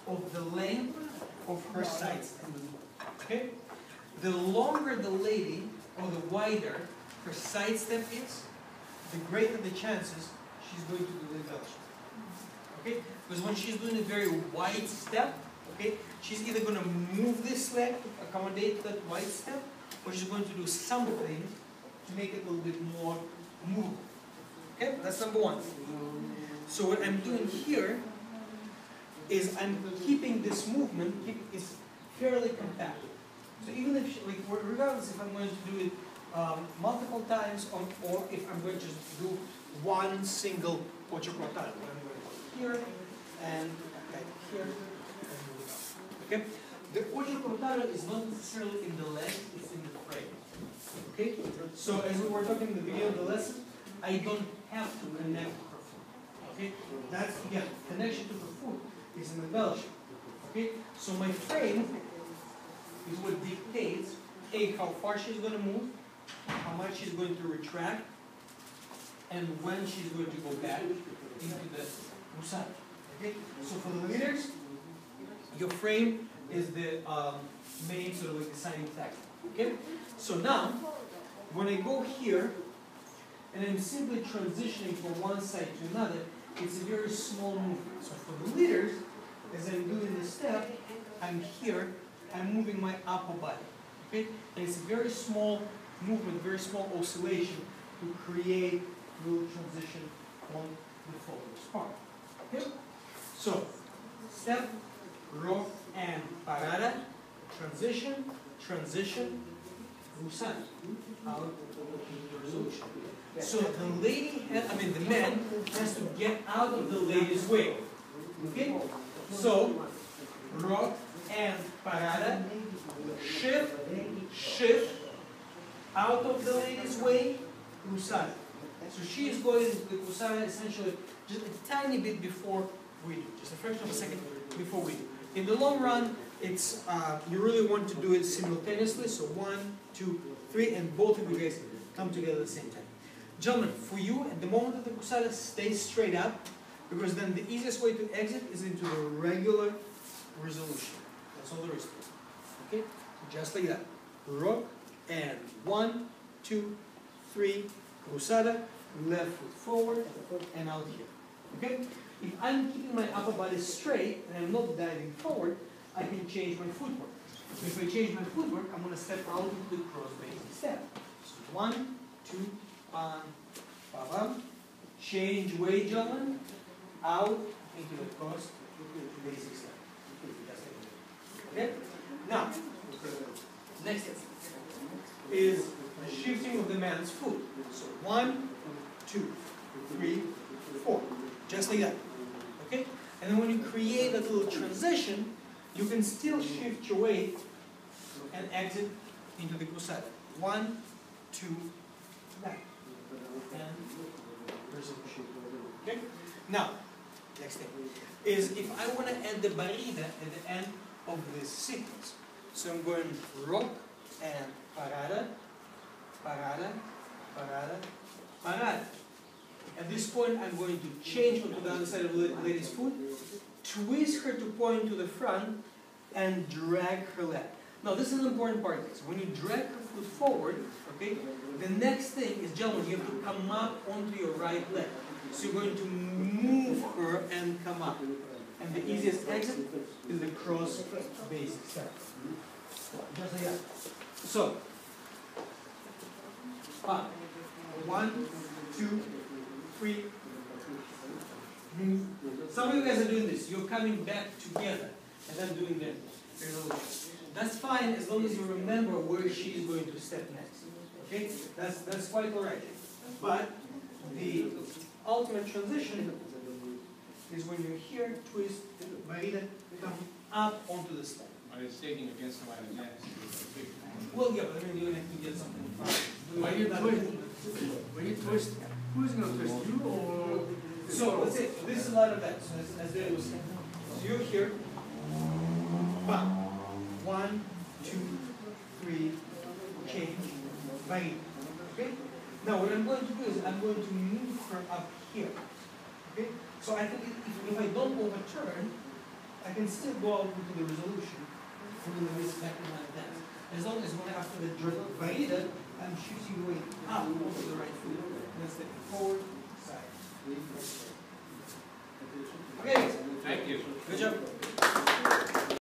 of the length of her side step. Okay? The longer the lady, or the wider her side step is, the greater the chances she's going to do the embellishment. Okay? Because when she's doing a very wide step, okay, she's either going to move this leg to accommodate that wide step, or she's going to do something to make it a little bit more movable. Okay, that's number one. So what I'm doing here is I'm keeping this movement is fairly compact. So even if, like, regardless if I'm going to do it multiple times or if I'm going to just do one single ocho cortado, I'm going to go here and here and move it up. Okay, the ocho cortado is not necessarily in the leg; it's in the frame. Okay, so as we were talking at the beginning of the lesson, I don't have to connect her foot. Okay, that's again connection to her foot is an embellishment. Okay, so my frame is what dictates how far she's going to move, how much she's going to retract, and when she's going to go back into the musada. Okay, so for the leaders, your frame is the main sort of like deciding factor. Okay, so now when I go here and I'm simply transitioning from one side to another, it's a very small movement. So for the leaders, as I'm doing this step, I'm here, I'm moving my upper body. Okay? And it's a very small movement, very small oscillation to create a little transition on the forward part. Okay? So, step, rock, and parada, transition, transition, musada, out into resolution. So the lady, the man has to get out of the lady's way. Okay? So, rock and parada, shift, out of the lady's way, cruzada. So she is going into the cruzada essentially just a tiny bit before we do, just a fraction of a second before we do. In the long run, it's you really want to do it simultaneously, so 1, 2, 3, and both of you guys come together at the same time. Gentlemen, for you, at the moment that the cruzada stays straight up, because then the easiest way to exit is into the regular resolution. That's all there is to it. Okay? Just like that. Rock, and 1, 2, 3, cruzada, left foot forward, and out here. Okay? If I'm keeping my upper body straight, and I'm not diving forward, I can change my footwork. So if I change my footwork, I'm going to step out into the cross basic step. So 1, 2, 1, ba-bam. Change weight, gentlemen, out into the cross basic step. Okay? Now, next step is the shifting of the man's foot. So 1, 2, 3, 4. Just like that. Okay? And then when you create a little transition, you can still shift your weight and exit into the cruzada. 1, 2, back. And resolution. Okay? Now, next thing is if I want to add the barrida at the end of this sequence. So I'm going rock and parada, parada, parada, parada. At this point, I'm going to change onto the other side of the lady's foot, twist her to point to the front, and drag her leg. Now, this is an important part. So when you drag her foot forward, okay, the next thing is, gentlemen, you have to come up onto your right leg. So you're going to move her and come up. And the easiest exit is the cross basic step. Just like that. So, 1, 2, 3. Move. Some of you guys are doing this. You're coming back together and then doing the resolution. That's fine as long as you remember where she is going to step next. Okay? That's quite alright. But the ultimate transition is when you're here, twist, barrida, come up onto the step. Are you staking against somebody next? Well, yeah, but I mean, you have to get something. When you twist, who's going to twist, you or? So, let's say, this is a lot of that, so as they was saying. So you're here, bam, 1, 2, 3, change, barrida. Okay? Now, what I'm going to do is I'm going to move her up here. Okay? So I think if I don't overturn, I can still go out into the resolution from the respective line of dance. As long as when after the Vaida, I'm shooting going up over the right foot. And then stepping forward, side. Okay, Thank you. good job.